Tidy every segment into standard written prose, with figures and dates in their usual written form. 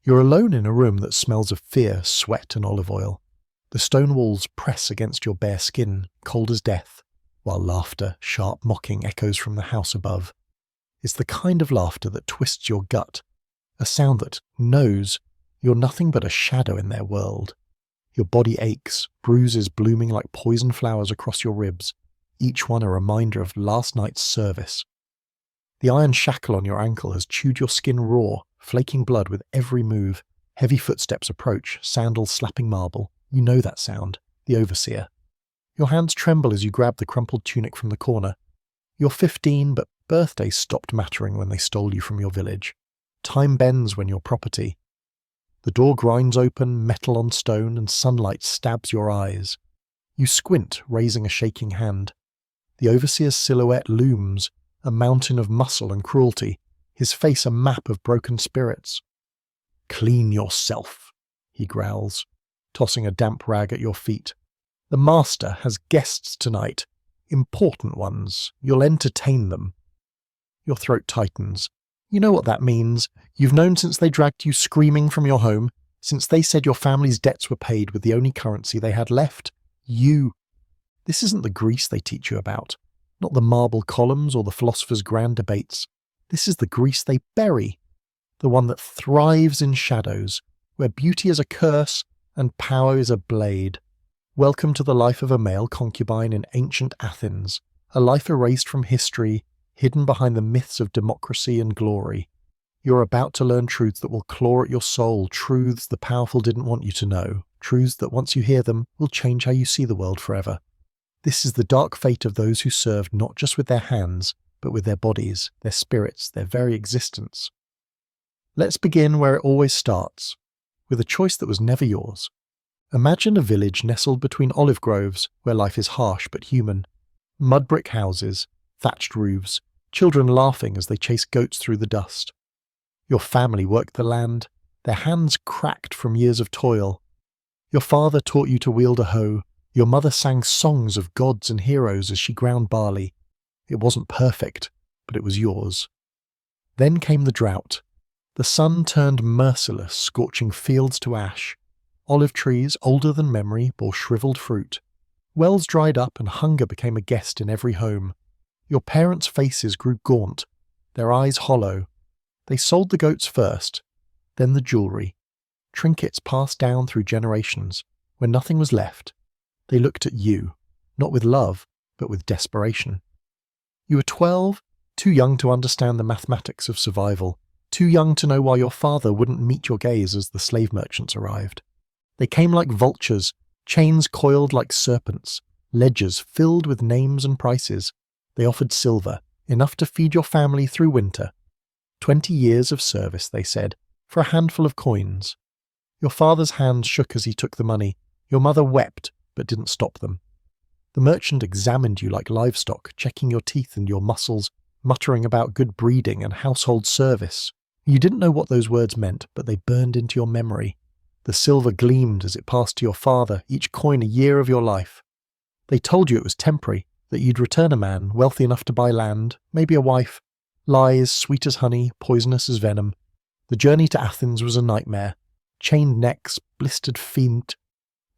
You're alone in a room that smells of fear, sweat, and olive oil. The stone walls press against your bare skin, cold as death, while laughter, sharp mocking, echoes from the house above. It's the kind of laughter that twists your gut, a sound that knows you're nothing but a shadow in their world. Your body aches, bruises blooming like poison flowers across your ribs, each one a reminder of last night's service. The iron shackle on your ankle has chewed your skin raw, flaking blood with every move. Heavy footsteps approach, sandals slapping marble. You know that sound, the overseer. Your hands tremble as you grab the crumpled tunic from the corner. You're 15, but birthdays stopped mattering when they stole you from your village. Time bends when you're property. The door grinds open, metal on stone, and sunlight stabs your eyes. You squint, raising a shaking hand. The overseer's silhouette looms, a mountain of muscle and cruelty, his face a map of broken spirits. "Clean yourself," he growls, tossing a damp rag at your feet. "The master has guests tonight. Important ones. You'll entertain them." Your throat tightens. You know what that means. You've known since they dragged you screaming from your home, since they said your family's debts were paid with the only currency they had left. You. This isn't the Greece they teach you about, not the marble columns or the philosophers' grand debates. This is the Greece they bury, the one that thrives in shadows, where beauty is a curse and power is a blade. Welcome to the life of a male concubine in ancient Athens, a life erased from history, hidden behind the myths of democracy and glory. You're about to learn truths that will claw at your soul, truths the powerful didn't want you to know, truths that once you hear them will change how you see the world forever. This is the dark fate of those who served not just with their hands, but with their bodies, their spirits, their very existence. Let's begin where it always starts, with a choice that was never yours. Imagine a village nestled between olive groves where life is harsh but human. Mud brick houses, thatched roofs, children laughing as they chase goats through the dust. Your family worked the land, their hands cracked from years of toil. Your father taught you to wield a hoe, your mother sang songs of gods and heroes as she ground barley. It wasn't perfect, but it was yours. Then came the drought. The sun turned merciless, scorching fields to ash. Olive trees, older than memory, bore shriveled fruit. Wells dried up and hunger became a guest in every home. Your parents' faces grew gaunt, their eyes hollow. They sold the goats first, then the jewellery. Trinkets passed down through generations. When nothing was left, they looked at you, not with love, but with desperation. You were 12, too young to understand the mathematics of survival, too young to know why your father wouldn't meet your gaze as the slave merchants arrived. They came like vultures, chains coiled like serpents, ledgers filled with names and prices. They offered silver, enough to feed your family through winter. 20 years of service, they said, for a handful of coins. Your father's hands shook as he took the money. Your mother wept, but didn't stop them. The merchant examined you like livestock, checking your teeth and your muscles, muttering about good breeding and household service. You didn't know what those words meant, but they burned into your memory. The silver gleamed as it passed to your father, each coin a year of your life. They told you it was temporary, that you'd return a man, wealthy enough to buy land, maybe a wife. Lies, sweet as honey, poisonous as venom. The journey to Athens was a nightmare. Chained necks, blistered feet.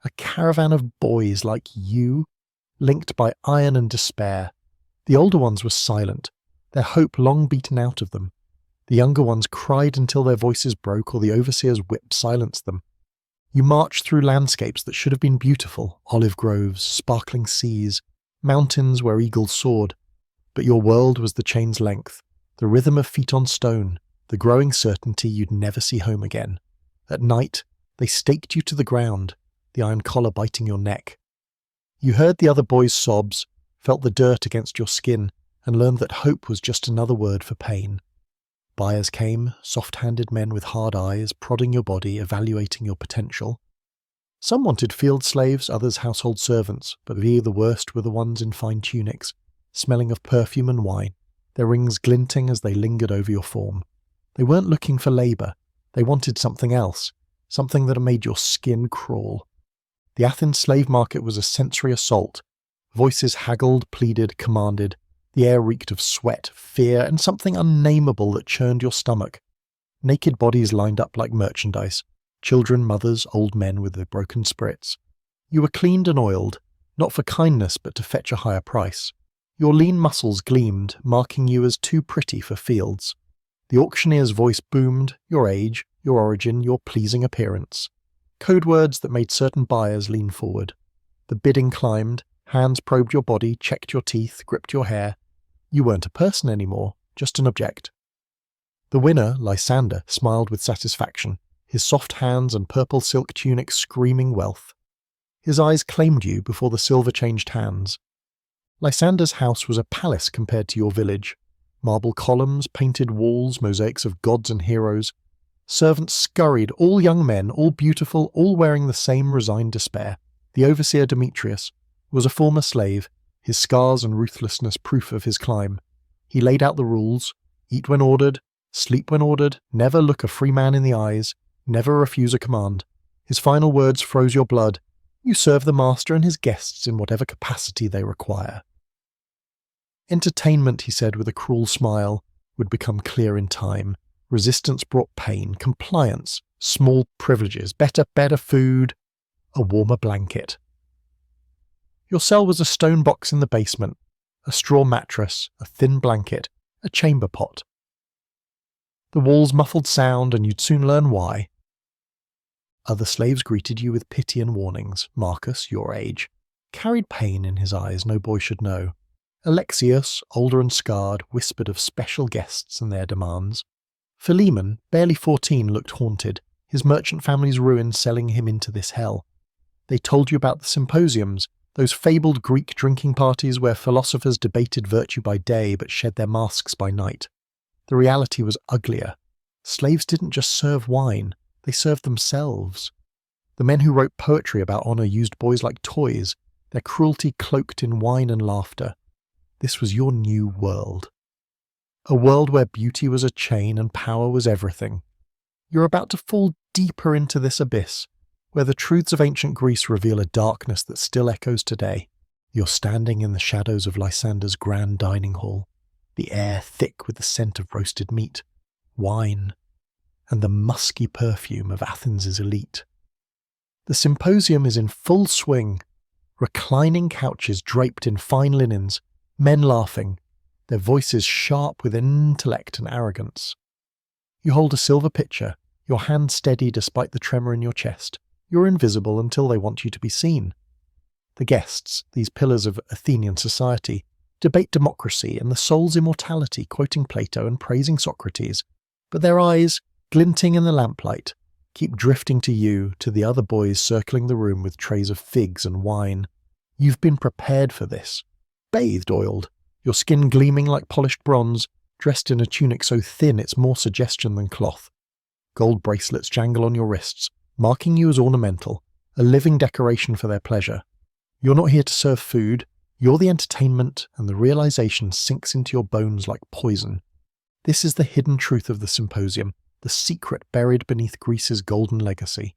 A caravan of boys like you, linked by iron and despair. The older ones were silent, their hope long beaten out of them. The younger ones cried until their voices broke or the overseer's whip silenced them. You marched through landscapes that should have been beautiful, olive groves, sparkling seas, mountains where eagles soared. But your world was the chain's length, the rhythm of feet on stone, the growing certainty you'd never see home again. At night, they staked you to the ground, the iron collar biting your neck. You heard the other boys' sobs, felt the dirt against your skin, and learned that hope was just another word for pain. Buyers came, soft-handed men with hard eyes, prodding your body, evaluating your potential. Some wanted field slaves, others household servants, but the worst were the ones in fine tunics, smelling of perfume and wine, their rings glinting as they lingered over your form. They weren't looking for labour. They wanted something else, something that made your skin crawl. The Athens slave market was a sensory assault. Voices haggled, pleaded, commanded. The air reeked of sweat, fear, and something unnameable that churned your stomach. naked bodies lined up like merchandise, children, mothers, old men with their broken spirits. You were cleaned and oiled, not for kindness but to fetch a higher price. Your lean muscles gleamed, marking you as too pretty for fields. The auctioneer's voice boomed, your age, your origin, your pleasing appearance. Code words that made certain buyers lean forward. The bidding climbed, hands probed your body, checked your teeth, gripped your hair. You weren't a person anymore, just an object. The winner, Lysander, smiled with satisfaction, his soft hands and purple silk tunic screaming wealth. His eyes claimed you before the silver changed hands. Lysander's house was a palace compared to your village. Marble columns, painted walls, mosaics of gods and heroes. Servants scurried, all young men, all beautiful, all wearing the same resigned despair. The overseer Demetrius was a former slave, his scars and ruthlessness proof of his climb. He laid out the rules: eat when ordered, sleep when ordered, never look a free man in the eyes, never refuse a command. His final words froze your blood. You serve the master and his guests in whatever capacity they require. Entertainment, he said with a cruel smile, would become clear in time. Resistance brought pain, compliance, small privileges, better food, a warmer blanket. Your cell was a stone box in the basement, a straw mattress, a thin blanket, a chamber pot. The walls muffled sound, and you'd soon learn why. Other slaves greeted you with pity and warnings. Marcus, your age, carried pain in his eyes no boy should know. Alexius, older and scarred, whispered of special guests and their demands. Philemon, barely 14, looked haunted, his merchant family's ruin selling him into this hell. They told you about the symposiums, those fabled Greek drinking parties where philosophers debated virtue by day but shed their masks by night. The reality was uglier. Slaves didn't just serve wine, they served themselves. The men who wrote poetry about honour used boys like toys, their cruelty cloaked in wine and laughter. This was your new world. A world where beauty was a chain and power was everything. You're about to fall deeper into this abyss, where the truths of ancient Greece reveal a darkness that still echoes today. You're standing in the shadows of Lysander's grand dining hall, the air thick with the scent of roasted meat, wine, and the musky perfume of Athens' elite. The symposium is in full swing, reclining couches draped in fine linens, men laughing, their voices sharp with intellect and arrogance. You hold a silver pitcher, your hand steady despite the tremor in your chest. You're invisible until they want you to be seen. The guests, these pillars of Athenian society, debate democracy and the soul's immortality, quoting Plato and praising Socrates, but their eyes, glinting in the lamplight, keep drifting to you, to the other boys circling the room with trays of figs and wine. You've been prepared for this. Bathed, oiled, your skin gleaming like polished bronze, dressed in a tunic so thin it's more suggestion than cloth. Gold bracelets jangle on your wrists, marking you as ornamental, a living decoration for their pleasure. You're not here to serve food, you're the entertainment, and the realization sinks into your bones like poison. This is the hidden truth of the symposium, the secret buried beneath Greece's golden legacy.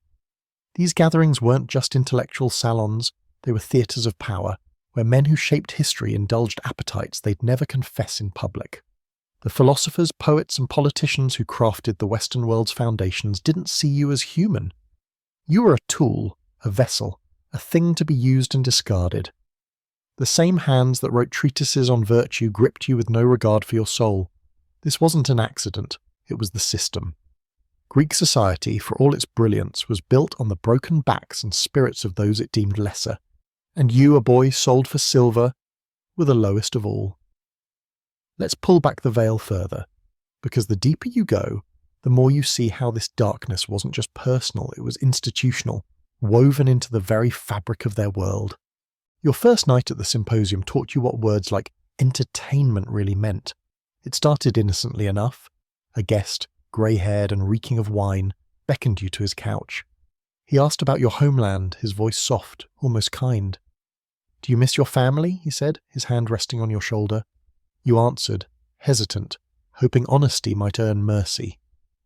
These gatherings weren't just intellectual salons, they were theatres of power, where men who shaped history indulged appetites they'd never confess in public. The philosophers, poets, and politicians who crafted the Western world's foundations didn't see you as human. You were a tool, a vessel, a thing to be used and discarded. The same hands that wrote treatises on virtue gripped you with no regard for your soul. This wasn't an accident, it was the system. Greek society, for all its brilliance, was built on the broken backs and spirits of those it deemed lesser. And you, a boy sold for silver, were the lowest of all. Let's pull back the veil further, because the deeper you go, the more you see how this darkness wasn't just personal, it was institutional, woven into the very fabric of their world. Your first night at the symposium taught you what words like entertainment really meant. It started innocently enough. A guest, grey-haired and reeking of wine, beckoned you to his couch. He asked about your homeland, his voice soft, almost kind. "Do you miss your family?" he said, his hand resting on your shoulder. You answered, hesitant, hoping honesty might earn mercy.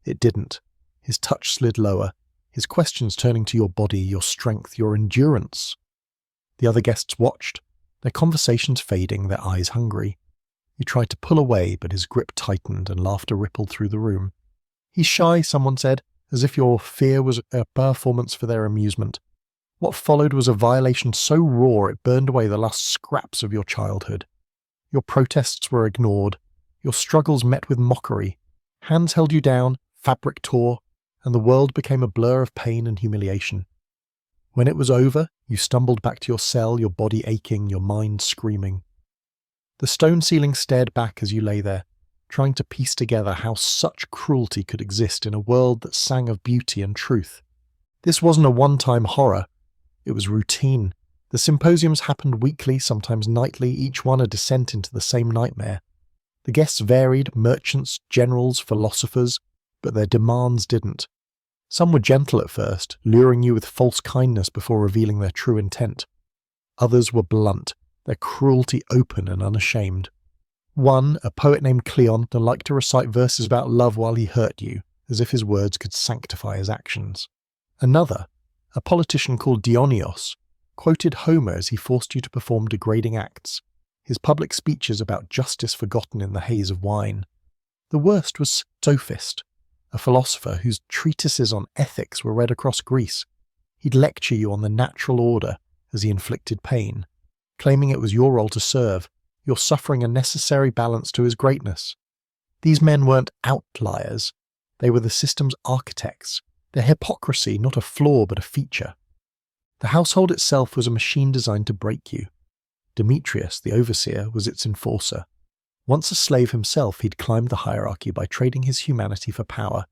It didn't. His touch slid lower, his questions turning to your body, your strength, your endurance. The other guests watched, their conversations fading, their eyes hungry. You tried to pull away, but his grip tightened and laughter rippled through the room. He's shy, someone said, as if your fear was a performance for their amusement. What followed was a violation so raw it burned away the last scraps of your childhood. Your protests were ignored, your struggles met with mockery, hands held you down, fabric tore, and the world became a blur of pain and humiliation. When it was over, you stumbled back to your cell, your body aching, your mind screaming. The stone ceiling stared back as you lay there, trying to piece together how such cruelty could exist in a world that sang of beauty and truth. This wasn't a one-time horror. It was routine. The symposiums happened weekly, sometimes nightly, each one a descent into the same nightmare. The guests varied, merchants, generals, philosophers, but their demands didn't. Some were gentle at first, luring you with false kindness before revealing their true intent. Others were blunt, their cruelty open and unashamed. One, a poet named Cleon, liked to recite verses about love while he hurt you, as if his words could sanctify his actions. Another, a politician called Dionysos, quoted Homer as he forced you to perform degrading acts, his public speeches about justice forgotten in the haze of wine. The worst was Sophist, a philosopher whose treatises on ethics were read across Greece. He'd lecture you on the natural order as he inflicted pain, claiming it was your role to serve, your suffering a necessary balance to his greatness. These men weren't outliers. They were the system's architects, their hypocrisy not a flaw but a feature. The household itself was a machine designed to break you. Demetrius, the overseer, was its enforcer. Once a slave himself, he'd climbed the hierarchy by trading his humanity for power.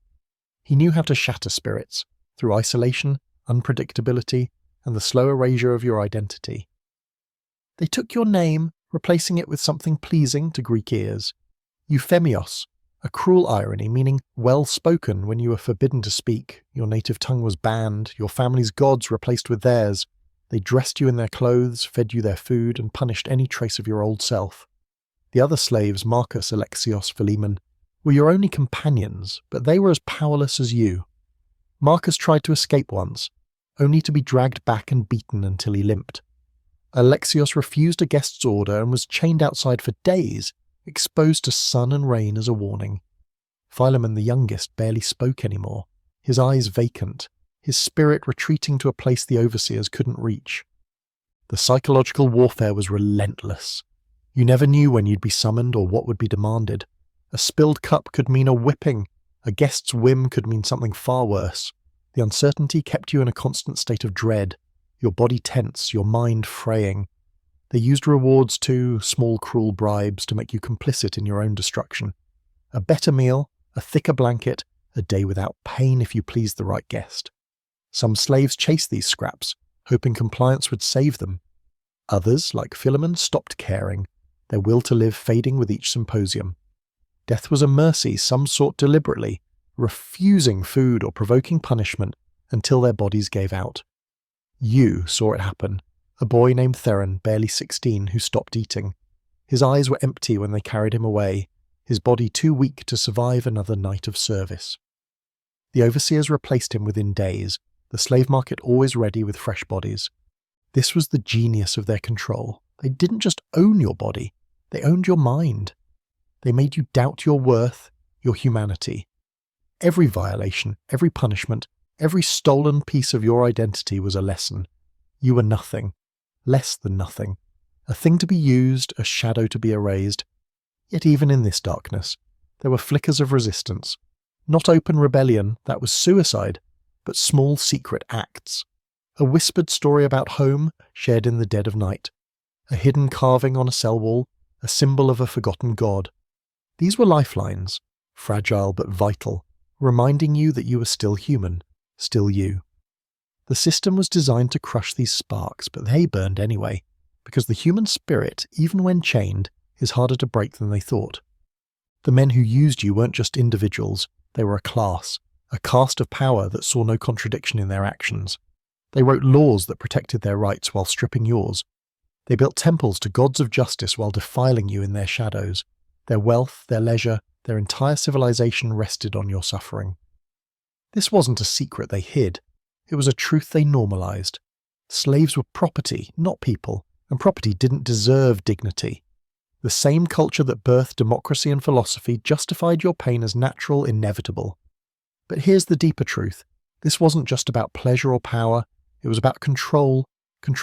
He knew how to shatter spirits, through isolation, unpredictability, and the slow erasure of your identity. They took your name, replacing it with something pleasing to Greek ears. Euphemios, a cruel irony meaning well-spoken when you were forbidden to speak, your native tongue was banned, your family's gods replaced with theirs. They dressed you in their clothes, fed you their food, and punished any trace of your old self. The other slaves, Marcus, Alexios, Philemon, were your only companions, but they were as powerless as you. Marcus tried to escape once, only to be dragged back and beaten until he limped. Alexios refused a guest's order and was chained outside for days, exposed to sun and rain as a warning. Philemon, the youngest, barely spoke anymore, his eyes vacant, his spirit retreating to a place the overseers couldn't reach. The psychological warfare was relentless. You never knew when you'd be summoned or what would be demanded. A spilled cup could mean a whipping. A guest's whim could mean something far worse. The uncertainty kept you in a constant state of dread, your body tense, your mind fraying. They used rewards too, small cruel bribes to make you complicit in your own destruction. A better meal, a thicker blanket, a day without pain if you pleased the right guest. Some slaves chased these scraps, hoping compliance would save them. Others, like Philemon, stopped caring, their will to live fading with each symposium. Death was a mercy some sought deliberately, refusing food or provoking punishment until their bodies gave out. You saw it happen, a boy named Theron, barely 16, who stopped eating. His eyes were empty when they carried him away, his body too weak to survive another night of service. The overseers replaced him within days, the slave market always ready with fresh bodies. This was the genius of their control. They didn't just own your body, they owned your mind. They made you doubt your worth, your humanity. Every violation, every punishment, every stolen piece of your identity was a lesson. You were nothing, less than nothing, a thing to be used, a shadow to be erased. Yet even in this darkness, there were flickers of resistance. Not open rebellion, that was suicide, but small secret acts. A whispered story about home shared in the dead of night. A hidden carving on a cell wall, a symbol of a forgotten god. These were lifelines, fragile but vital, reminding you that you were still human, still you. The system was designed to crush these sparks, but they burned anyway, because the human spirit, even when chained, is harder to break than they thought. The men who used you weren't just individuals, they were a caste of power that saw no contradiction in their actions. They wrote laws that protected their rights while stripping yours. They built temples to gods of justice while defiling you in their shadows. Their wealth, their leisure, their entire civilization rested on your suffering. This wasn't a secret they hid. It was a truth they normalized. Slaves were property, not people, and property didn't deserve dignity. The same culture that birthed democracy and philosophy justified your pain as natural, inevitable. But here's the deeper truth. This wasn't just about pleasure or power, it was about control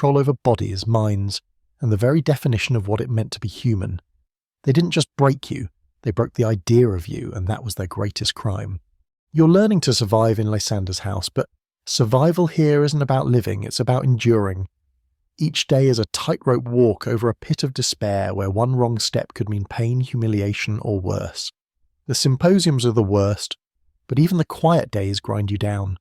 over bodies, minds, and the very definition of what it meant to be human. They didn't just break you, they broke the idea of you, and that was their greatest crime. You're learning to survive in Lysander's house, but survival here isn't about living, it's about enduring. Each day is a tightrope walk over a pit of despair where one wrong step could mean pain, humiliation, or worse. The symposiums are the worst, but even the quiet days grind you down.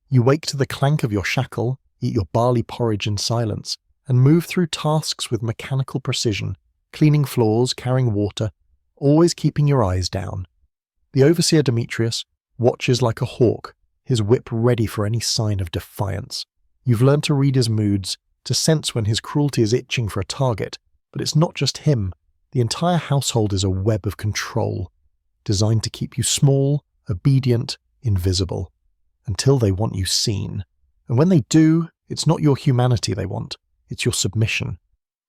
You wake to the clank of your shackle, eat your barley porridge in silence, and move through tasks with mechanical precision, cleaning floors, carrying water, always keeping your eyes down. The overseer Demetrius watches like a hawk, his whip ready for any sign of defiance. You've learned to read his moods, to sense when his cruelty is itching for a target, but it's not just him. The entire household is a web of control, designed to keep you small, obedient, invisible, until they want you seen. And when they do, it's not your humanity they want, it's your submission.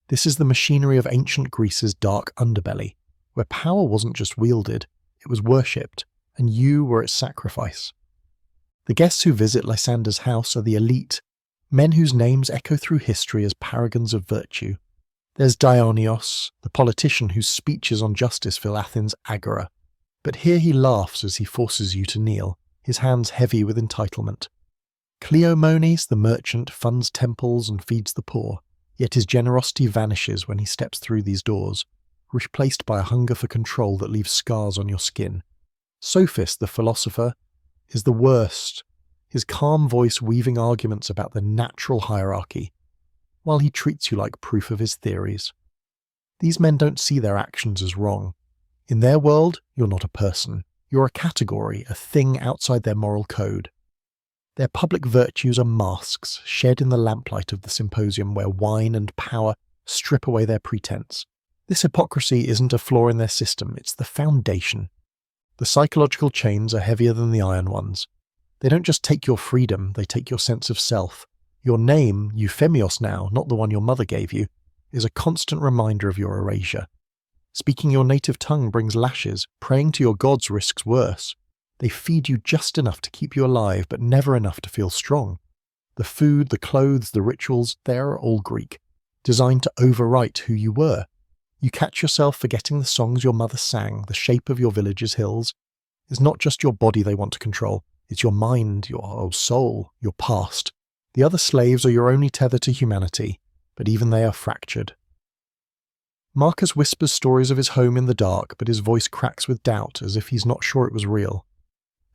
This is the machinery of ancient Greece's dark underbelly, where power wasn't just wielded, it was worshipped, and you were its sacrifice. The guests who visit Lysander's house are the elite, men whose names echo through history as paragons of virtue. There's Dionysos, the politician whose speeches on justice fill Athens' agora. But here he laughs as he forces you to kneel, his hands heavy with entitlement. Cleomenes, the merchant, funds temples and feeds the poor, yet his generosity vanishes when he steps through these doors, replaced by a hunger for control that leaves scars on your skin. Sophist, the philosopher, is the worst, his calm voice weaving arguments about the natural hierarchy, while he treats you like proof of his theories. These men don't see their actions as wrong. In their world, you're not a person. You're a category, a thing outside their moral code. Their public virtues are masks shed in the lamplight of the symposium where wine and power strip away their pretense. This hypocrisy isn't a flaw in their system, it's the foundation. The psychological chains are heavier than the iron ones. They don't just take your freedom, they take your sense of self. Your name, Euphemios now, not the one your mother gave you, is a constant reminder of your erasure. Speaking your native tongue brings lashes, praying to your gods risks worse. They feed you just enough to keep you alive, but never enough to feel strong. The food, the clothes, the rituals, they're all Greek, designed to overwrite who you were. You catch yourself forgetting the songs your mother sang, the shape of your village's hills. It's not just your body they want to control, it's your mind, your soul, your past. The other slaves are your only tether to humanity, but even they are fractured. Marcus whispers stories of his home in the dark, but his voice cracks with doubt as if he's not sure it was real.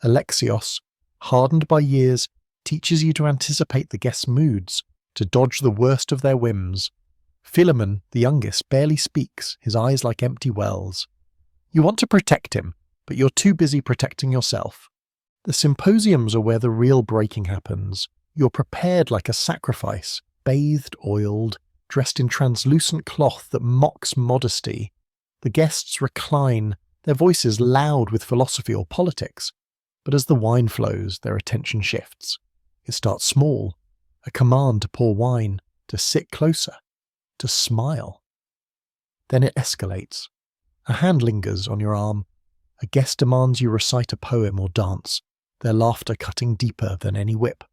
Alexios, hardened by years, teaches you to anticipate the guests' moods, to dodge the worst of their whims. Philemon, the youngest, barely speaks, his eyes like empty wells. You want to protect him, but you're too busy protecting yourself. The symposiums are where the real breaking happens. You're prepared like a sacrifice, bathed, oiled, dressed in translucent cloth that mocks modesty. The guests recline, their voices loud with philosophy or politics. But as the wine flows, their attention shifts. It starts small, a command to pour wine, to sit closer, to smile. Then it escalates. A hand lingers on your arm. A guest demands you recite a poem or dance, their laughter cutting deeper than any whip.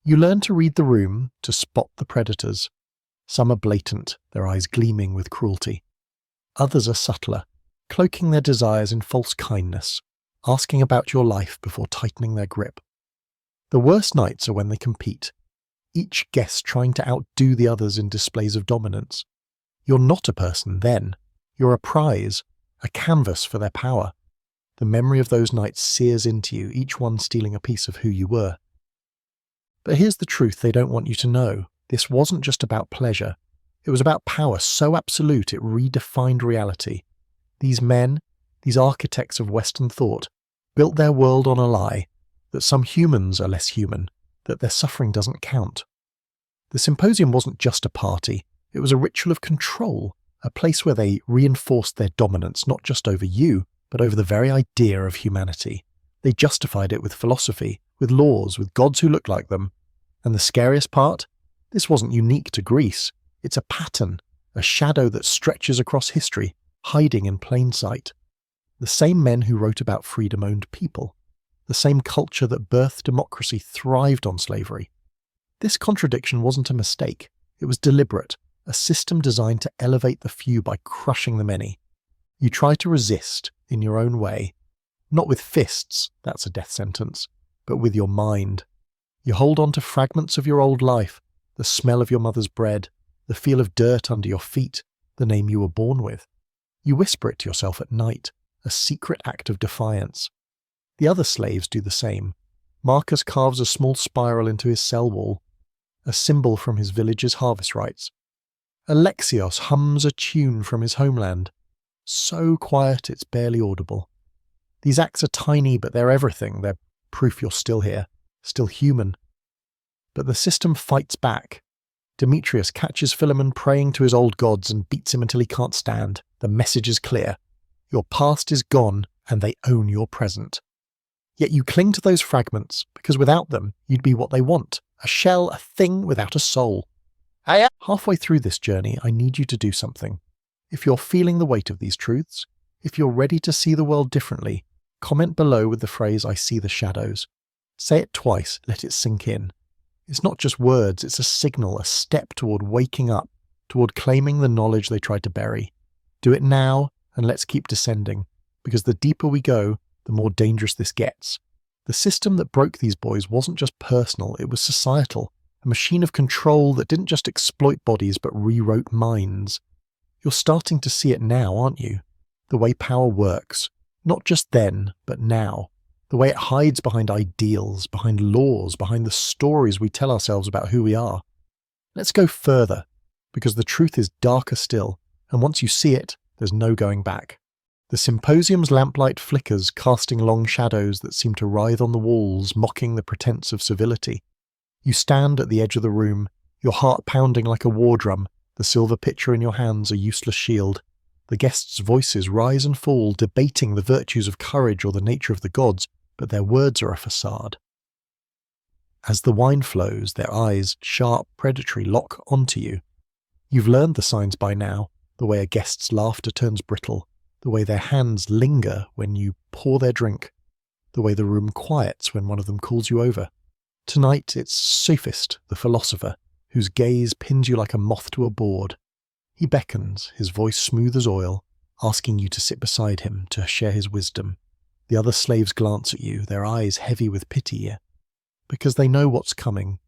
You learn to read the room, to spot the predators. Some are blatant, their eyes gleaming with cruelty. Others are subtler, cloaking their desires in false kindness, asking about your life before tightening their grip. The worst nights are when they compete, each guest trying to outdo the others in displays of dominance. You're not a person then. You're a prize, a canvas for their power. The memory of those nights sears into you, each one stealing a piece of who you were. But here's the truth they don't want you to know. This wasn't just about pleasure. It was about power so absolute it redefined reality. These men, these architects of Western thought, built their world on a lie, that some humans are less human, that their suffering doesn't count. The symposium wasn't just a party, it was a ritual of control, a place where they reinforced their dominance not just over you, but over the very idea of humanity. They justified it with philosophy, with laws, with gods who looked like them. And the scariest part? This wasn't unique to Greece. It's a pattern, a shadow that stretches across history, hiding in plain sight. The same men who wrote about freedom owned people. The same culture that birthed democracy thrived on slavery. This contradiction wasn't a mistake. It was deliberate, a system designed to elevate the few by crushing the many. You try to resist, in your own way, not with fists, that's a death sentence, but with your mind. You hold on to fragments of your old life, the smell of your mother's bread, the feel of dirt under your feet, the name you were born with. You whisper it to yourself at night, a secret act of defiance. The other slaves do the same. Marcus carves a small spiral into his cell wall, a symbol from his village's harvest rites. Alexios hums a tune from his homeland, so quiet it's barely audible. These acts are tiny, but they're everything. They're proof you're still here, still human. But the system fights back. Demetrius catches Philemon praying to his old gods and beats him until he can't stand. The message is clear. Your past is gone, and they own your present. Yet you cling to those fragments, because without them, you'd be what they want. A shell, a thing without a soul. Halfway through this journey, I need you to do something. If you're feeling the weight of these truths, if you're ready to see the world differently, comment below with the phrase, "I see the shadows." Say it twice, let it sink in. It's not just words, it's a signal, a step toward waking up, toward claiming the knowledge they tried to bury. Do it now, and let's keep descending, because the deeper we go, the more dangerous this gets. The system that broke these boys wasn't just personal, it was societal, a machine of control that didn't just exploit bodies but rewrote minds. You're starting to see it now, aren't you? The way power works, not just then, but now. The way it hides behind ideals, behind laws, behind the stories we tell ourselves about who we are. Let's go further, because the truth is darker still, and once you see it, there's no going back. The symposium's lamplight flickers, casting long shadows that seem to writhe on the walls, mocking the pretense of civility. You stand at the edge of the room, your heart pounding like a war drum, the silver pitcher in your hands a useless shield. The guests' voices rise and fall, debating the virtues of courage or the nature of the gods, but their words are a facade. As the wine flows, their eyes, sharp, predatory, lock onto you. You've learned the signs by now, the way a guest's laughter turns brittle, the way their hands linger when you pour their drink, the way the room quiets when one of them calls you over. Tonight it's Sophist, the philosopher, whose gaze pins you like a moth to a board. He beckons, his voice smooth as oil, asking you to sit beside him to share his wisdom. The other slaves glance at you, their eyes heavy with pity, because they know what's coming.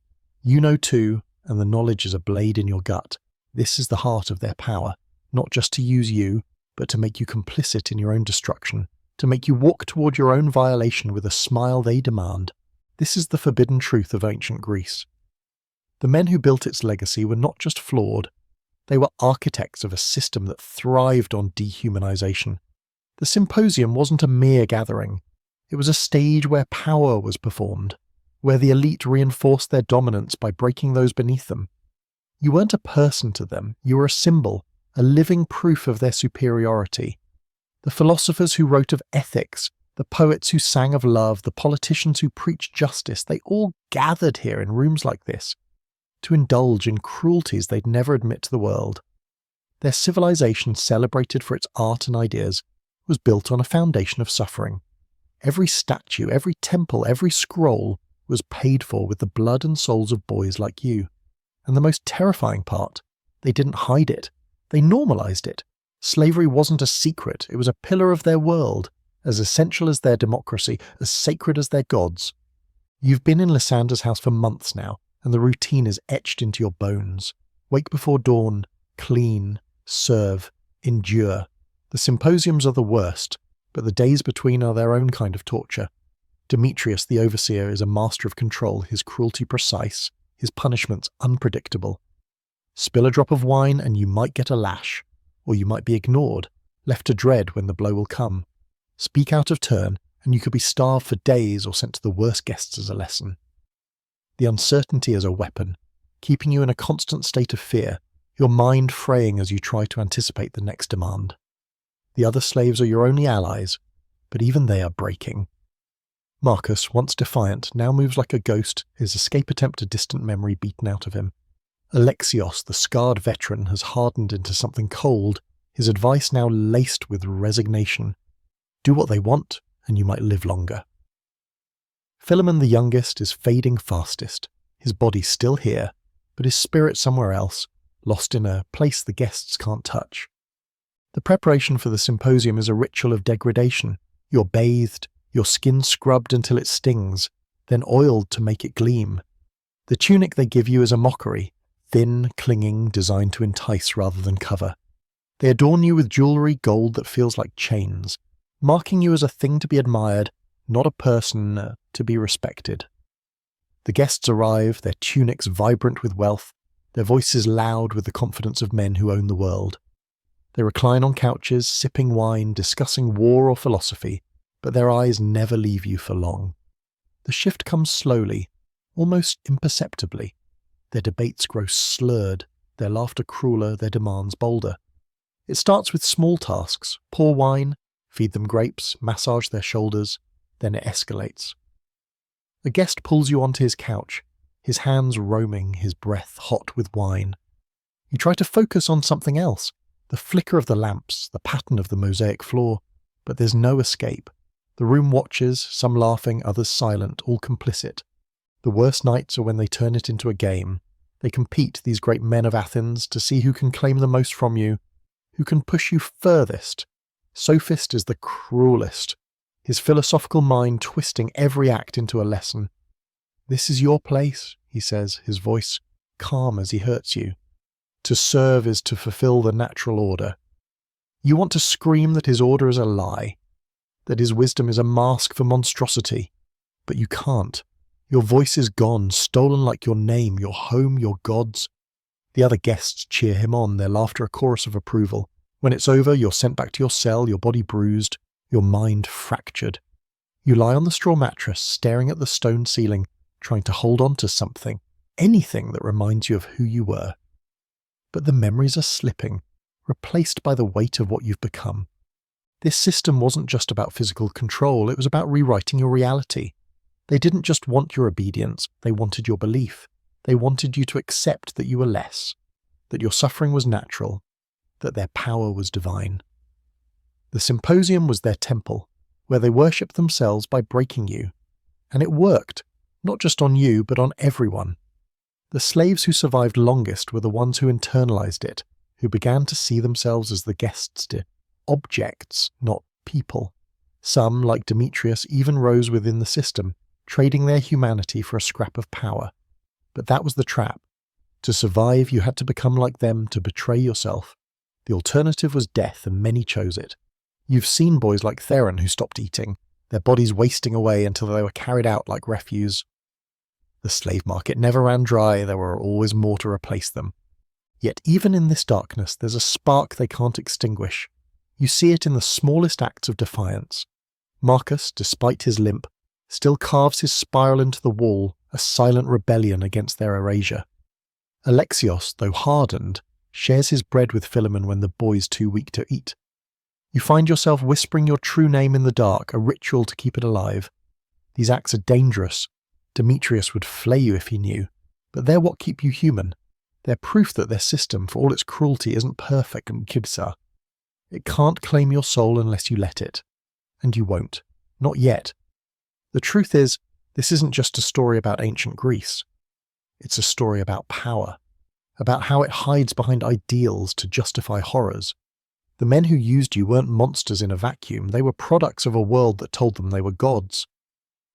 You know too, and the knowledge is a blade in your gut. This is the heart of their power, not just to use you, but to make you complicit in your own destruction, to make you walk toward your own violation with a smile they demand. This is the forbidden truth of ancient Greece. The men who built its legacy were not just flawed, they were architects of a system that thrived on dehumanization. The symposium wasn't a mere gathering. It was a stage where power was performed, where the elite reinforced their dominance by breaking those beneath them. You weren't a person to them, you were a symbol, a living proof of their superiority. The philosophers who wrote of ethics, the poets who sang of love, the politicians who preached justice, they all gathered here in rooms like this to indulge in cruelties they'd never admit to the world. Their civilization, celebrated for its art and ideas, was built on a foundation of suffering. Every statue, every temple, every scroll was paid for with the blood and souls of boys like you. And the most terrifying part, they didn't hide it. They normalized it. Slavery wasn't a secret, it was a pillar of their world, as essential as their democracy, as sacred as their gods. You've been in Lysander's house for months now, and the routine is etched into your bones. Wake before dawn, clean, serve, endure. The symposiums are the worst, but the days between are their own kind of torture. Demetrius, the overseer, is a master of control, his cruelty precise, his punishments unpredictable. Spill a drop of wine and you might get a lash, or you might be ignored, left to dread when the blow will come. Speak out of turn, and you could be starved for days or sent to the worst guests as a lesson. The uncertainty is a weapon, keeping you in a constant state of fear, your mind fraying as you try to anticipate the next demand. The other slaves are your only allies, but even they are breaking. Marcus, once defiant, now moves like a ghost, his escape attempt a distant memory beaten out of him. Alexios, the scarred veteran, has hardened into something cold, his advice now laced with resignation. Do what they want, and you might live longer. Philemon the youngest is fading fastest, his body still here, but his spirit somewhere else, lost in a place the guests can't touch. The preparation for the symposium is a ritual of degradation. You're bathed, your skin scrubbed until it stings, then oiled to make it gleam. The tunic they give you is a mockery, thin, clinging, designed to entice rather than cover. They adorn you with jewellery gold that feels like chains, marking you as a thing to be admired, not a person to be respected. The guests arrive, their tunics vibrant with wealth, their voices loud with the confidence of men who own the world. They recline on couches, sipping wine, discussing war or philosophy, but their eyes never leave you for long. The shift comes slowly, almost imperceptibly. Their debates grow slurred, their laughter crueler, their demands bolder. It starts with small tasks: pour wine, feed them grapes, massage their shoulders, then it escalates. A guest pulls you onto his couch, his hands roaming, his breath hot with wine. You try to focus on something else, the flicker of the lamps, the pattern of the mosaic floor, but there's no escape. The room watches, some laughing, others silent, all complicit. The worst nights are when they turn it into a game. They compete, these great men of Athens, to see who can claim the most from you, who can push you furthest. Sophist is the cruelest, his philosophical mind twisting every act into a lesson. "This is your place," he says, his voice calm as he hurts you. "To serve is to fulfill the natural order." You want to scream that his order is a lie, that his wisdom is a mask for monstrosity, but you can't. Your voice is gone, stolen like your name, your home, your gods. The other guests cheer him on, their laughter a chorus of approval. When it's over, you're sent back to your cell, your body bruised, your mind fractured. You lie on the straw mattress, staring at the stone ceiling, trying to hold on to something, anything that reminds you of who you were. But the memories are slipping, replaced by the weight of what you've become. This system wasn't just about physical control, it was about rewriting your reality. They didn't just want your obedience, they wanted your belief. They wanted you to accept that you were less, that your suffering was natural, that their power was divine. The symposium was their temple, where they worshipped themselves by breaking you. And it worked, not just on you, but on everyone. The slaves who survived longest were the ones who internalized it, who began to see themselves as the guests did. Objects, not people. Some, like Demetrius, even rose within the system, trading their humanity for a scrap of power. But that was the trap. To survive, you had to become like them, to betray yourself. The alternative was death, and many chose it. You've seen boys like Theron who stopped eating, their bodies wasting away until they were carried out like refuse. The slave market never ran dry, there were always more to replace them. Yet even in this darkness, there's a spark they can't extinguish. You see it in the smallest acts of defiance. Marcus, despite his limp, still carves his spiral into the wall, a silent rebellion against their erasure. Alexios, though hardened, shares his bread with Philemon when the boy's too weak to eat. You find yourself whispering your true name in the dark, a ritual to keep it alive. These acts are dangerous. Demetrius would flay you if he knew, but they're what keep you human. They're proof that their system, for all its cruelty, isn't perfect and kibsa. It can't claim your soul unless you let it. And you won't. Not yet. The truth is, this isn't just a story about ancient Greece. It's a story about power, about how it hides behind ideals to justify horrors. The men who used you weren't monsters in a vacuum, they were products of a world that told them they were gods.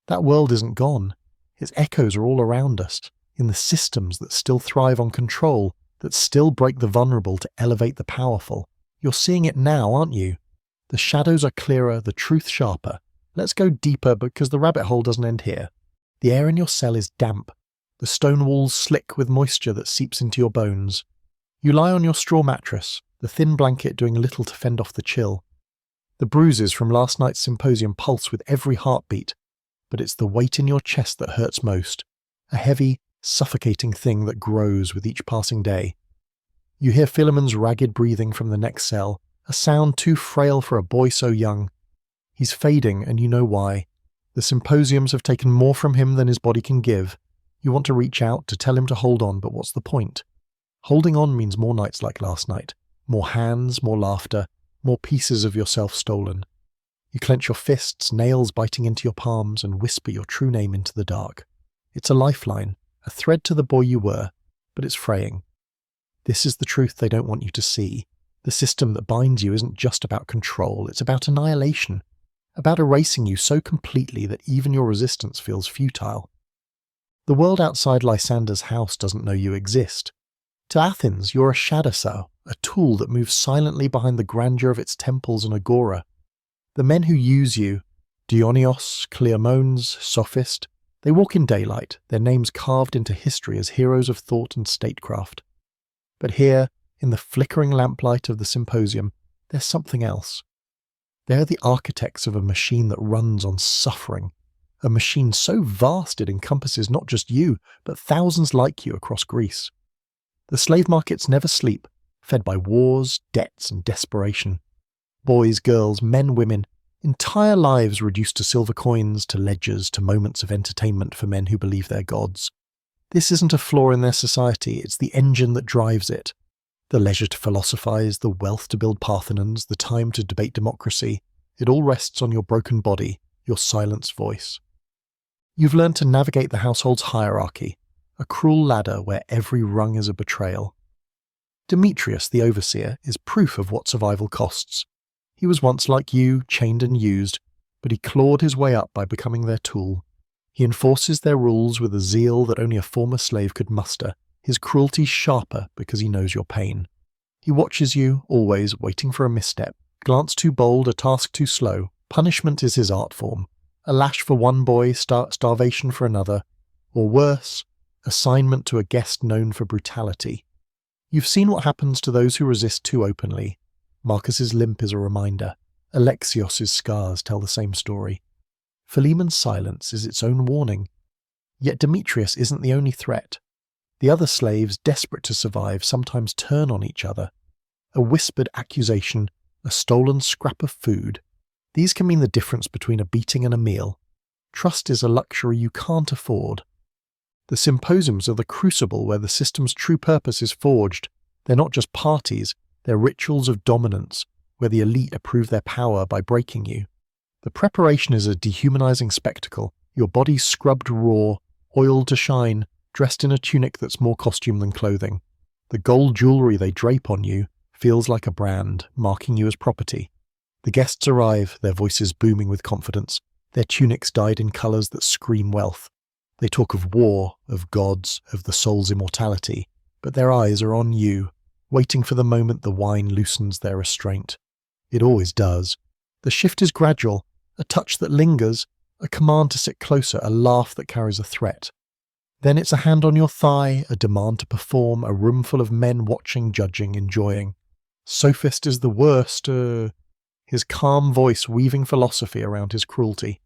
That world isn't gone. Its echoes are all around us, in the systems that still thrive on control, that still break the vulnerable to elevate the powerful. You're seeing it now, aren't you? The shadows are clearer, the truth sharper. Let's go deeper because the rabbit hole doesn't end here. The air in your cell is damp, the stone walls slick with moisture that seeps into your bones. You lie on your straw mattress, the thin blanket doing little to fend off the chill. The bruises from last night's symposium pulse with every heartbeat, but it's the weight in your chest that hurts most, a heavy, suffocating thing that grows with each passing day. You hear Philemon's ragged breathing from the next cell, a sound too frail for a boy so young. He's fading, and you know why. The symposiums have taken more from him than his body can give. You want to reach out, to tell him to hold on, but what's the point? Holding on means more nights like last night. More hands, more laughter, more pieces of yourself stolen. You clench your fists, nails biting into your palms, and whisper your true name into the dark. It's a lifeline, a thread to the boy you were, but it's fraying. This is the truth they don't want you to see. The system that binds you isn't just about control, it's about annihilation, about erasing you so completely that even your resistance feels futile. The world outside Lysander's house doesn't know you exist. To Athens, you're a shadowsau, a tool that moves silently behind the grandeur of its temples and agora. The men who use you, Dionysos, Cleomenes, Sophist, they walk in daylight, their names carved into history as heroes of thought and statecraft. But here, in the flickering lamplight of the symposium, there's something else. They're the architects of a machine that runs on suffering, a machine so vast it encompasses not just you, but thousands like you across Greece. The slave markets never sleep, fed by wars, debts, and desperation. Boys, girls, men, women, entire lives reduced to silver coins, to ledgers, to moments of entertainment for men who believe they're gods. This isn't a flaw in their society, it's the engine that drives it. The leisure to philosophize, the wealth to build Parthenons, the time to debate democracy, it all rests on your broken body, your silenced voice. You've learned to navigate the household's hierarchy, a cruel ladder where every rung is a betrayal. Demetrius, the overseer, is proof of what survival costs. He was once like you, chained and used, but he clawed his way up by becoming their tool. He enforces their rules with a zeal that only a former slave could muster, his cruelty sharper because he knows your pain. He watches you, always waiting for a misstep, glance too bold, a task too slow. Punishment is his art form. A lash for one boy, starvation for another, or worse, assignment to a guest known for brutality. You've seen what happens to those who resist too openly. Marcus's limp is a reminder. Alexios's scars tell the same story. Philemon's silence is its own warning. Yet Demetrius isn't the only threat. The other slaves, desperate to survive, sometimes turn on each other. A whispered accusation, a stolen scrap of food. These can mean the difference between a beating and a meal. Trust is a luxury you can't afford. The symposiums are the crucible where the system's true purpose is forged. They're not just parties, they're rituals of dominance, where the elite approve their power by breaking you. The preparation is a dehumanizing spectacle, your body scrubbed raw, oiled to shine, dressed in a tunic that's more costume than clothing. The gold jewelry they drape on you feels like a brand, marking you as property. The guests arrive, their voices booming with confidence, their tunics dyed in colours that scream wealth. They talk of war, of gods, of the soul's immortality, but their eyes are on you, waiting for the moment the wine loosens their restraint. It always does. The shift is gradual, a touch that lingers, a command to sit closer, a laugh that carries a threat. Then it's a hand on your thigh, a demand to perform, a room full of men watching, judging, enjoying. Sophist is the worst, his calm voice weaving philosophy around his cruelty.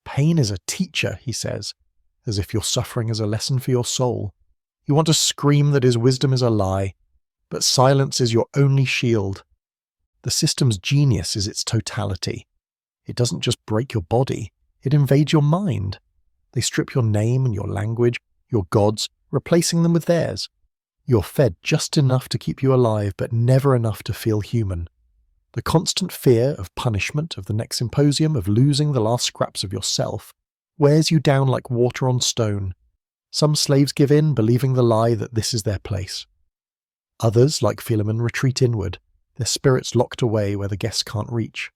Pain is a teacher, he says, as if your suffering is a lesson for your soul. You want to scream that his wisdom is a lie, but silence is your only shield. The system's genius is its totality. It doesn't just break your body, it invades your mind. They strip your name and your language, your gods, replacing them with theirs. You're fed just enough to keep you alive, but never enough to feel human. The constant fear of punishment, of the next symposium, of losing the last scraps of yourself, wears you down like water on stone. Some slaves give in, believing the lie that this is their place. Others, like Philemon, retreat inward, their spirits locked away where the guests can't reach.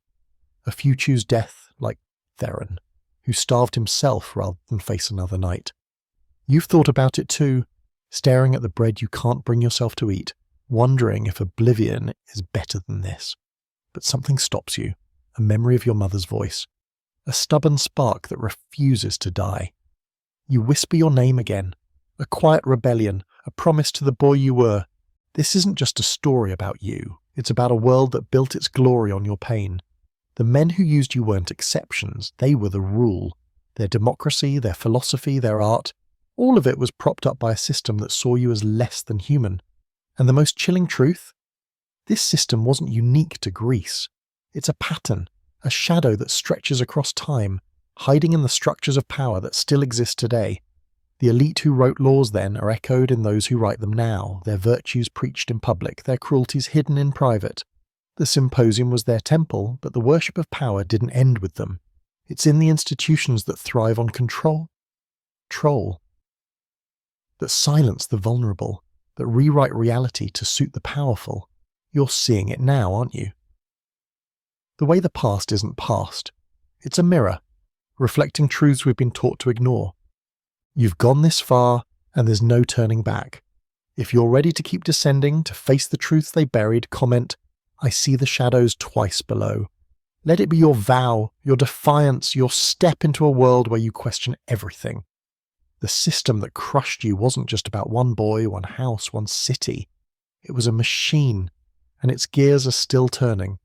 A few choose death, like Theron, who starved himself rather than face another night. You've thought about it too, staring at the bread you can't bring yourself to eat, wondering if oblivion is better than this. But something stops you, a memory of your mother's voice, a stubborn spark that refuses to die. You whisper your name again, a quiet rebellion, a promise to the boy you were. This isn't just a story about you, it's about a world that built its glory on your pain. The men who used you weren't exceptions, they were the rule. Their democracy, their philosophy, their art, all of it was propped up by a system that saw you as less than human. And the most chilling truth? This system wasn't unique to Greece. It's a pattern, a shadow that stretches across time, hiding in the structures of power that still exist today. The elite who wrote laws then are echoed in those who write them now, their virtues preached in public, their cruelties hidden in private. The symposium was their temple, but the worship of power didn't end with them. It's in the institutions that thrive on control, that silence the vulnerable, that rewrite reality to suit the powerful. You're seeing it now, aren't you? The way the past isn't past. It's a mirror, reflecting truths we've been taught to ignore. You've gone this far, and there's no turning back. If you're ready to keep descending, to face the truths they buried, comment, "I see the shadows twice below." Let it be your vow, your defiance, your step into a world where you question everything. The system that crushed you wasn't just about one boy, one house, one city. It was a machine, and its gears are still turning.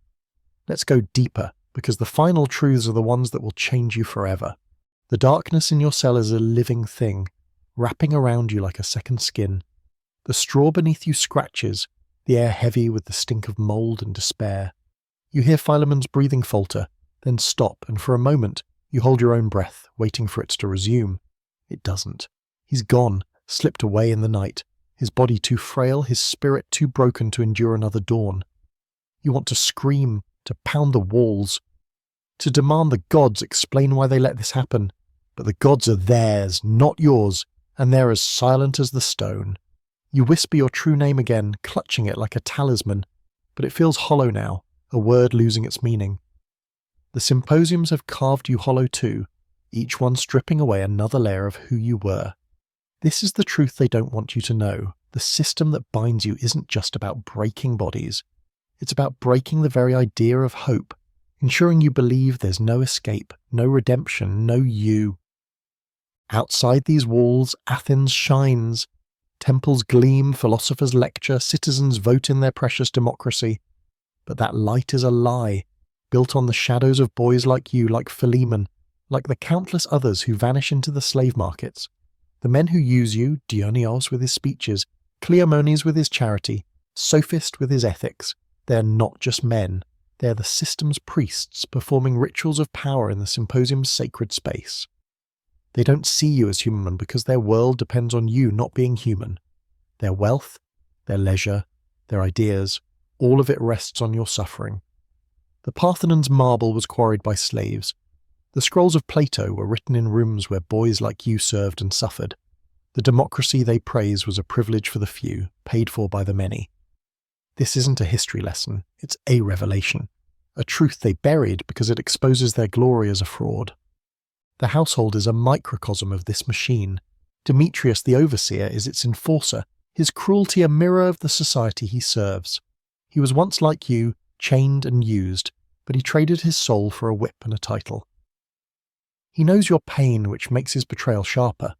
Let's go deeper, because the final truths are the ones that will change you forever. The darkness in your cell is a living thing, wrapping around you like a second skin. The straw beneath you scratches, the air heavy with the stink of mould and despair. You hear Philemon's breathing falter, then stop, and for a moment you hold your own breath, waiting for it to resume. It doesn't. He's gone, slipped away in the night, his body too frail, his spirit too broken to endure another dawn. You want to scream, to pound the walls, to demand the gods explain why they let this happen, but the gods are theirs, not yours, and they're as silent as the stone. You whisper your true name again, clutching it like a talisman, but it feels hollow now, a word losing its meaning. The symposiums have carved you hollow too, each one stripping away another layer of who you were. This is the truth they don't want you to know. The system that binds you isn't just about breaking bodies. It's about breaking the very idea of hope, ensuring you believe there's no escape, no redemption, no you. Outside these walls, Athens shines. Temples gleam, philosophers lecture, citizens vote in their precious democracy. But that light is a lie, built on the shadows of boys like you, like Philemon, like the countless others who vanish into the slave markets. The men who use you, Dionysos with his speeches, Cleomenes with his charity, Sophist with his ethics, they're not just men. They're the system's priests performing rituals of power in the symposium's sacred space. They don't see you as human because their world depends on you not being human. Their wealth, their leisure, their ideas, all of it rests on your suffering. The Parthenon's marble was quarried by slaves. The scrolls of Plato were written in rooms where boys like you served and suffered. The democracy they praise was a privilege for the few, paid for by the many. This isn't a history lesson, it's a revelation. A truth they buried because it exposes their glory as a fraud. The household is a microcosm of this machine. Demetrius the overseer is its enforcer, his cruelty a mirror of the society he serves. He was once like you, chained and used, but he traded his soul for a whip and a title. He knows your pain, which makes his betrayal sharper.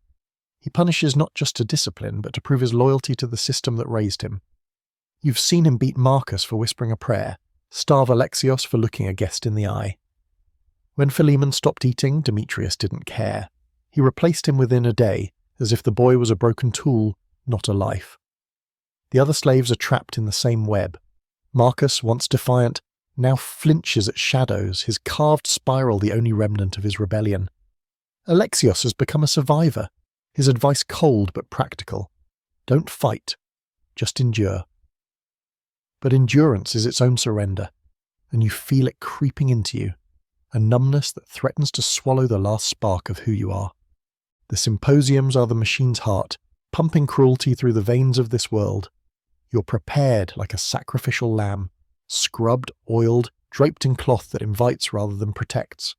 He punishes not just to discipline, but to prove his loyalty to the system that raised him. You've seen him beat Marcus for whispering a prayer, starve Alexios for looking a guest in the eye. When Philemon stopped eating, Demetrius didn't care. He replaced him within a day, as if the boy was a broken tool, not a life. The other slaves are trapped in the same web. Marcus, once defiant, now flinches at shadows, his carved spiral the only remnant of his rebellion. Alexios has become a survivor, his advice cold but practical. Don't fight, just endure. But endurance is its own surrender, and you feel it creeping into you, a numbness that threatens to swallow the last spark of who you are. The symposiums are the machine's heart, pumping cruelty through the veins of this world. You're prepared like a sacrificial lamb, scrubbed, oiled, draped in cloth that invites rather than protects.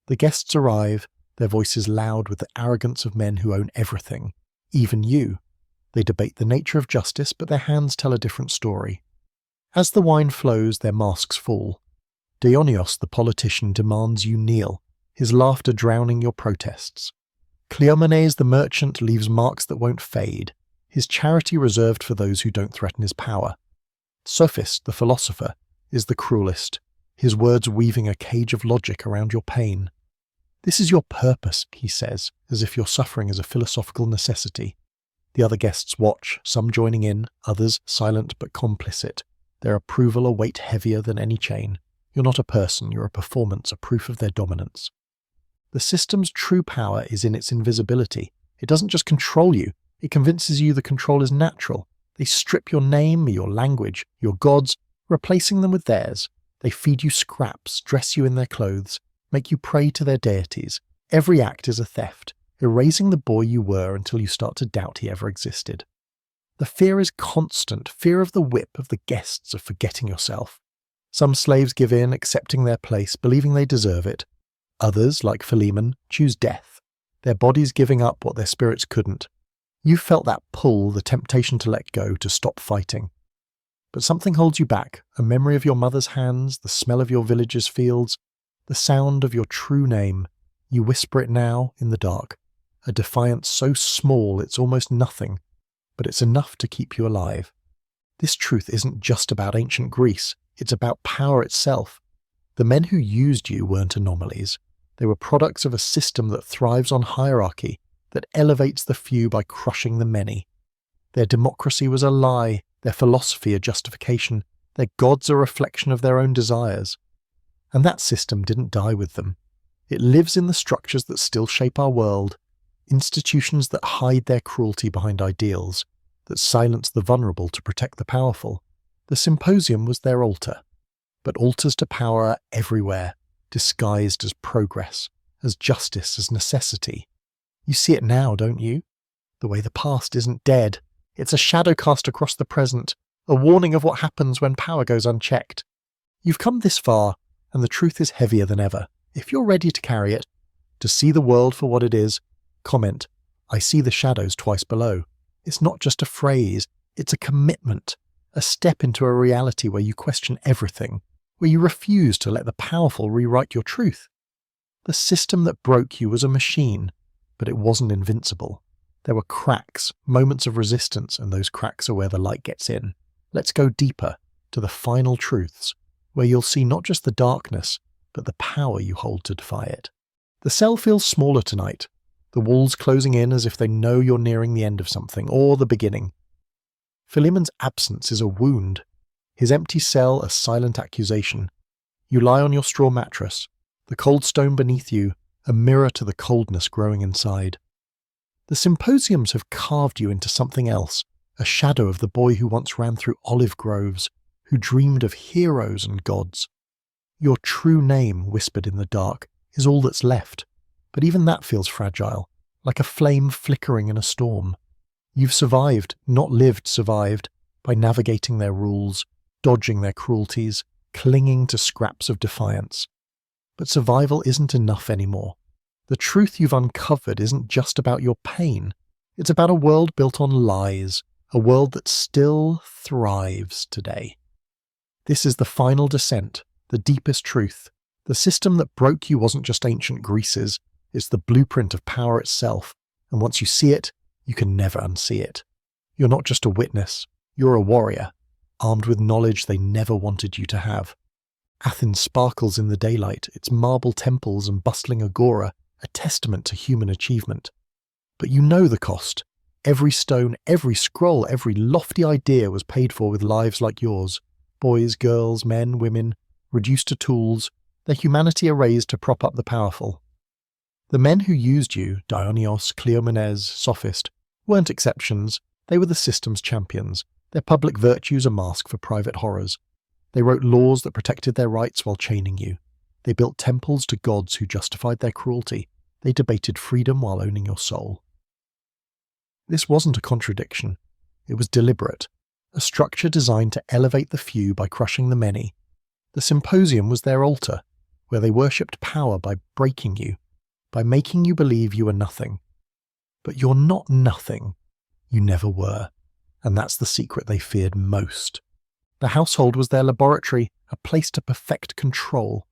The guests arrive, their voices loud with the arrogance of men who own everything, even you. They debate the nature of justice, but their hands tell a different story. As the wine flows, their masks fall. Dionysos the politician demands you kneel, his laughter drowning your protests. Cleomenes the merchant leaves marks that won't fade, his charity reserved for those who don't threaten his power. Sophist the philosopher is the cruelest, his words weaving a cage of logic around your pain. This is your purpose, he says, as if your suffering is a philosophical necessity. The other guests watch, some joining in, others silent but complicit. Their approval a weight heavier than any chain. You're not a person, you're a performance, a proof of their dominance. The system's true power is in its invisibility. It doesn't just control you, it convinces you the control is natural. They strip your name, your language, your gods, Replacing them with theirs, they feed you scraps, dress you in their clothes, make you pray to their deities. Every act is a theft, erasing the boy you were until you start to doubt he ever existed. The fear is constant, fear of the whip, of the guests, of forgetting yourself. Some slaves give in, accepting their place, believing they deserve it. Others, like Philemon, choose death, their bodies giving up what their spirits couldn't. You felt that pull, the temptation to let go, to stop fighting. But something holds you back, a memory of your mother's hands, the smell of your village's fields, the sound of your true name. You whisper it now, in the dark, a defiance so small it's almost nothing, but it's enough to keep you alive. This truth isn't just about ancient Greece, it's about power itself. The men who used you weren't anomalies. They were products of a system that thrives on hierarchy, that elevates the few by crushing the many. Their democracy was a lie, their philosophy a justification, their gods a reflection of their own desires. And that system didn't die with them. It lives in the structures that still shape our world, institutions that hide their cruelty behind ideals, that silence the vulnerable to protect the powerful. The symposium was their altar. But altars to power are everywhere, disguised as progress, as justice, as necessity. You see it now, don't you? The way the past isn't dead. It's a shadow cast across the present, a warning of what happens when power goes unchecked. You've come this far, and the truth is heavier than ever. If you're ready to carry it, to see the world for what it is, comment, "I see the shadows twice below." It's not just a phrase, it's a commitment, a step into a reality where you question everything, where you refuse to let the powerful rewrite your truth. The system that broke you was a machine, but it wasn't invincible. There were cracks, moments of resistance, and those cracks are where the light gets in. Let's go deeper, to the final truths, where you'll see not just the darkness, but the power you hold to defy it. The cell feels smaller tonight, the walls closing in as if they know you're nearing the end of something, or the beginning. Philemon's absence is a wound, his empty cell a silent accusation. You lie on your straw mattress, the cold stone beneath you, a mirror to the coldness growing inside. The symposiums have carved you into something else, a shadow of the boy who once ran through olive groves, who dreamed of heroes and gods. Your true name, whispered in the dark, is all that's left, but even that feels fragile, like a flame flickering in a storm. You've survived, not lived survived, by navigating their rules, dodging their cruelties, clinging to scraps of defiance. But survival isn't enough anymore. The truth you've uncovered isn't just about your pain. It's about a world built on lies, a world that still thrives today. This is the final descent, the deepest truth. The system that broke you wasn't just ancient Greece's, it's the blueprint of power itself, and once you see it, you can never unsee it. You're not just a witness, you're a warrior, armed with knowledge they never wanted you to have. Athens sparkles in the daylight, its marble temples and bustling agora, a testament to human achievement. But you know the cost. Every stone, every scroll, every lofty idea was paid for with lives like yours. Boys, girls, men, women, reduced to tools, their humanity erased to prop up the powerful. The men who used you, Dionysos, Cleomenes, Sophist, weren't exceptions. They were the system's champions, their public virtues a mask for private horrors. They wrote laws that protected their rights while chaining you. They built temples to gods who justified their cruelty. They debated freedom while owning your soul. This wasn't a contradiction. It was deliberate, a structure designed to elevate the few by crushing the many. The symposium was their altar, where they worshipped power by breaking you, by making you believe you were nothing. But you're not nothing. You never were. And that's the secret they feared most. The household was their laboratory, a place to perfect control.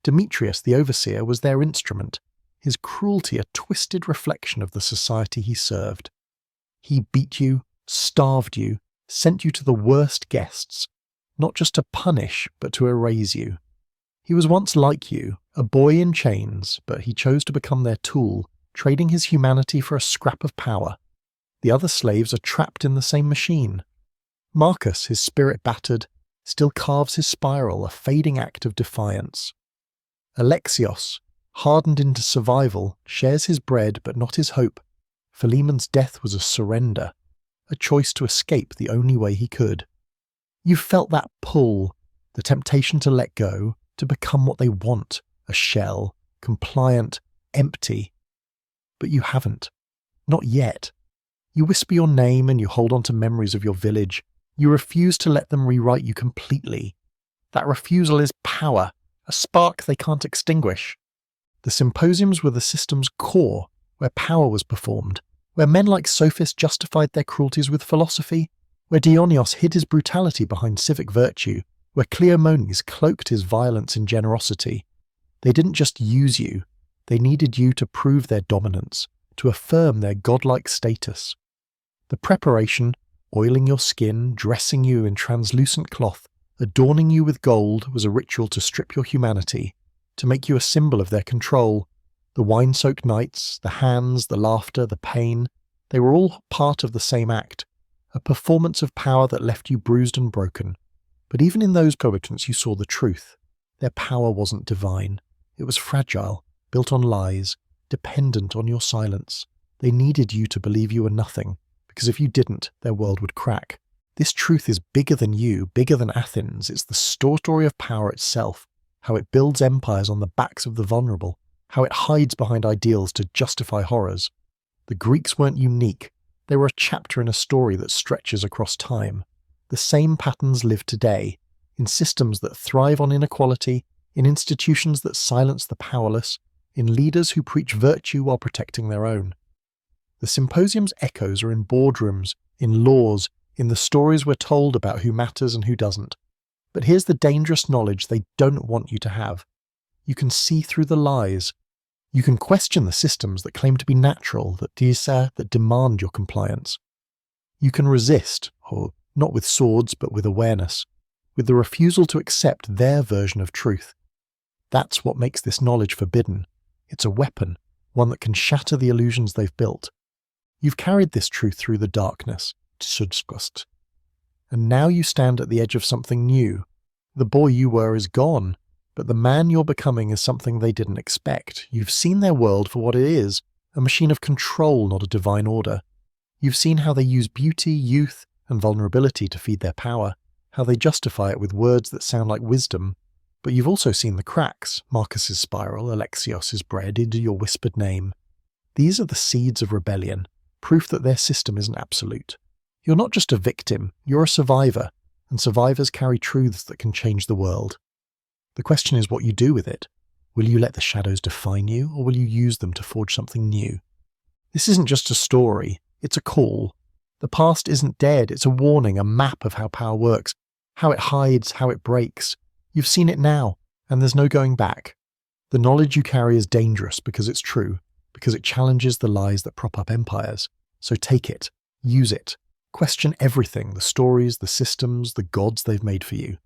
Demetrius, the overseer, was their instrument, his cruelty a twisted reflection of the society he served. He beat you, starved you, sent you to the worst guests, not just to punish, but to erase you. He was once like you, a boy in chains, but he chose to become their tool, trading his humanity for a scrap of power. The other slaves are trapped in the same machine. Marcus, his spirit battered, still carves his spiral, a fading act of defiance. Alexios, hardened into survival, shares his bread but not his hope. Philemon's death was a surrender, a choice to escape the only way he could. You felt that pull, the temptation to let go, to become what they want, a shell, compliant, empty. But you haven't. Not yet. You whisper your name and you hold on to memories of your village. You refuse to let them rewrite you completely. That refusal is power, a spark they can't extinguish. The symposiums were the system's core, where power was performed, where men like sophists justified their cruelties with philosophy, where Dionysos hid his brutality behind civic virtue, where Cleomenes cloaked his violence in generosity. They didn't just use you, they needed you to prove their dominance, to affirm their godlike status. The preparation, oiling your skin, dressing you in translucent cloth, adorning you with gold, was a ritual to strip your humanity, to make you a symbol of their control. The wine-soaked nights, the hands, the laughter, the pain, they were all part of the same act, a performance of power that left you bruised and broken. But even in those combatants you saw the truth. Their power wasn't divine. It was fragile, built on lies, dependent on your silence. They needed you to believe you were nothing, because if you didn't, their world would crack. This truth is bigger than you, bigger than Athens. It's the story of power itself, how it builds empires on the backs of the vulnerable, how it hides behind ideals to justify horrors. The Greeks weren't unique. They were a chapter in a story that stretches across time. The same patterns live today, in systems that thrive on inequality, in institutions that silence the powerless, in leaders who preach virtue while protecting their own. The symposium's echoes are in boardrooms, in laws, in the stories we're told about who matters and who doesn't. But here's the dangerous knowledge they don't want you to have. You can see through the lies. You can question the systems that claim to be natural, that demand your compliance. You can resist, or not with swords but with awareness, with the refusal to accept their version of truth. That's what makes this knowledge forbidden. It's a weapon, one that can shatter the illusions they've built. You've carried this truth through the darkness, and now you stand at the edge of something new. The boy you were is gone, but the man you're becoming is something they didn't expect. You've seen their world for what it is, a machine of control, not a divine order. You've seen how they use beauty, youth, and vulnerability to feed their power, how they justify it with words that sound like wisdom. But you've also seen the cracks, Marcus's spiral, Alexios's bred into your whispered name. These are the seeds of rebellion, proof that their system isn't absolute. You're not just a victim, you're a survivor, and survivors carry truths that can change the world. The question is what you do with it. Will you let the shadows define you, or will you use them to forge something new? This isn't just a story, it's a call. The past isn't dead, it's a warning, a map of how power works, how it hides, how it breaks. You've seen it now, and there's no going back. The knowledge you carry is dangerous because it's true, because it challenges the lies that prop up empires. So take it, use it. Question everything, the stories, the systems, the gods they've made for you.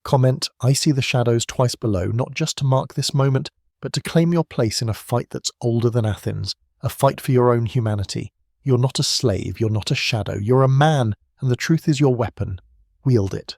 Comment, I see the shadows twice below, not just to mark this moment, but to claim your place in a fight that's older than Athens, a fight for your own humanity. You're not a slave, you're not a shadow, you're a man, and the truth is your weapon. Wield it.